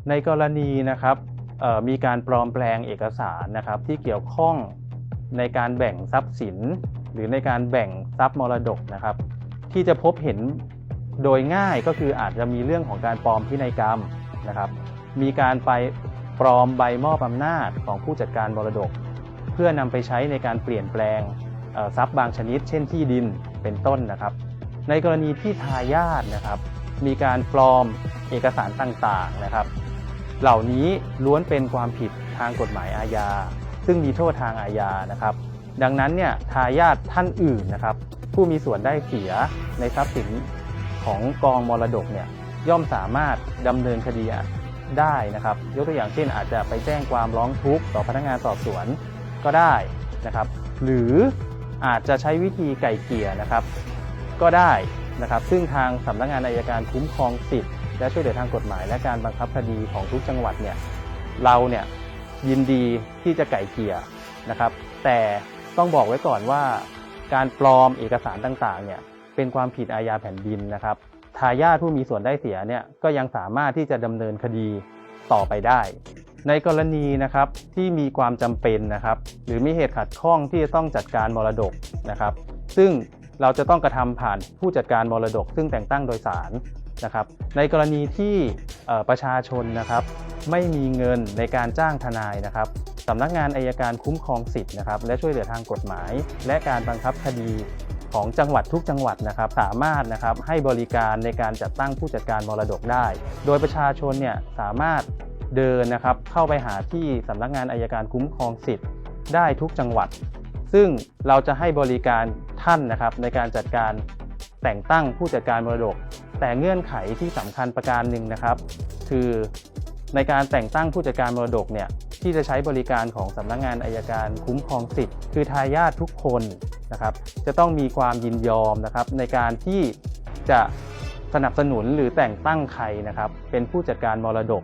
ในกรณีนะครับมีการปลอมแปลงเอกสารนะครับที่เกี่ยวข้องในการแบ่งทรัพย์สินหรือในการแบ่งทรัพย์มรดกนะครับที่จะพบเห็นโดยง่ายก็คืออาจจะมีเรื่องของการปลอมพินัยกรรมนะครับมีการไปปลอมใบมอบอำนาจของผู้จัดการมรดกเพื่อนำไปใช้ในการเปลี่ยนแปลงทรัพย์บางชนิดเช่นที่ดินเป็นต้นนะครับในกรณีที่ทายาทนะครับมีการปลอมเอกสารต่างๆนะครับเหล่านี้ล้วนเป็นความผิดทางกฎหมายอาญาซึ่งมีโทษทางอาญานะครับดังนั้นเนี่ยทายาทท่านอื่นนะครับผู้มีส่วนได้เสียในทรัพย์สินของกองมรดกเนี่ยย่อมสามารถดำเนินคดีได้นะครับยกตัวอย่างเช่นอาจจะไปแจ้งความร้องทุกข์ต่อพนักงานสอบสวนก็ได้นะครับหรืออาจจะใช้วิธีไกล่เกลี่ยนะครับก็ได้นะครับซึ่งทางสำนักงานอัยการคุ้มครองสิทธิและช่วยเหลือทางกฎหมายและการบังคับคดีของทุกจังหวัดเนี่ยเราเนี่ยยินดีที่จะไกล่เกลี่ยนะครับแต่ต้องบอกไว้ก่อนว่าการปลอมเอกสารต่างๆเนี่ยเป็นความผิดอาญาแผ่นดินนะครับทายาทผู้มีส่วนได้เสียเนี่ยก็ยังสามารถที่จะดำเนินคดีต่อไปได้ในกรณีนะครับที่มีความจำเป็นนะครับหรือมีเหตุขัดข้องที่จะต้องจัดการมรดกนะครับซึ่งเราจะต้องกระทำผ่านผู้จัดการมรดกซึ่งแต่งตั้งโดยศาลนะครับในกรณีที่ประชาชนนะครับไม่มีเงินในการจ้างทนายนะครับสำนักงานอัยการคุ้มครองสิทธิ์นะครับและช่วยเหลือทางกฎหมายและการบังคับคดีของจังหวัดทุกจังหวัดนะครับสามารถนะครับให้บริการในการจัดตั้งผู้จัดการมรดกได้โดยประชาชนเนี่ยสามารถเดินนะครับเข้าไปหาที่สำนักงานอัยการคุ้มครองสิทธิ์ได้ทุกจังหวัดซึ่งเราจะให้บริการท่านนะครับในการจัดการแต่งตั้งผู้จัดการมรดกแต่เงื่อนไขที่สำคัญประการหนึ่งนะครับคือในการแต่งตั้งผู้จัดการมรดกเนี่ยที่จะใช้บริการของสำนักงานอัยการคุ้มครองสิทธิ์คือทายาททุกคนนะครับจะต้องมีความยินยอมนะครับในการที่จะสนับสนุนหรือแต่งตั้งใครนะครับเป็นผู้จัดการมรดก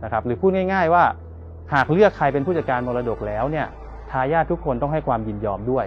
นะครับหรือพูดง่ายๆว่าหากเลือกใครเป็นผู้จัดการมรดกแล้วเนี่ยทายาททุกคนต้องให้ความยินยอมด้วย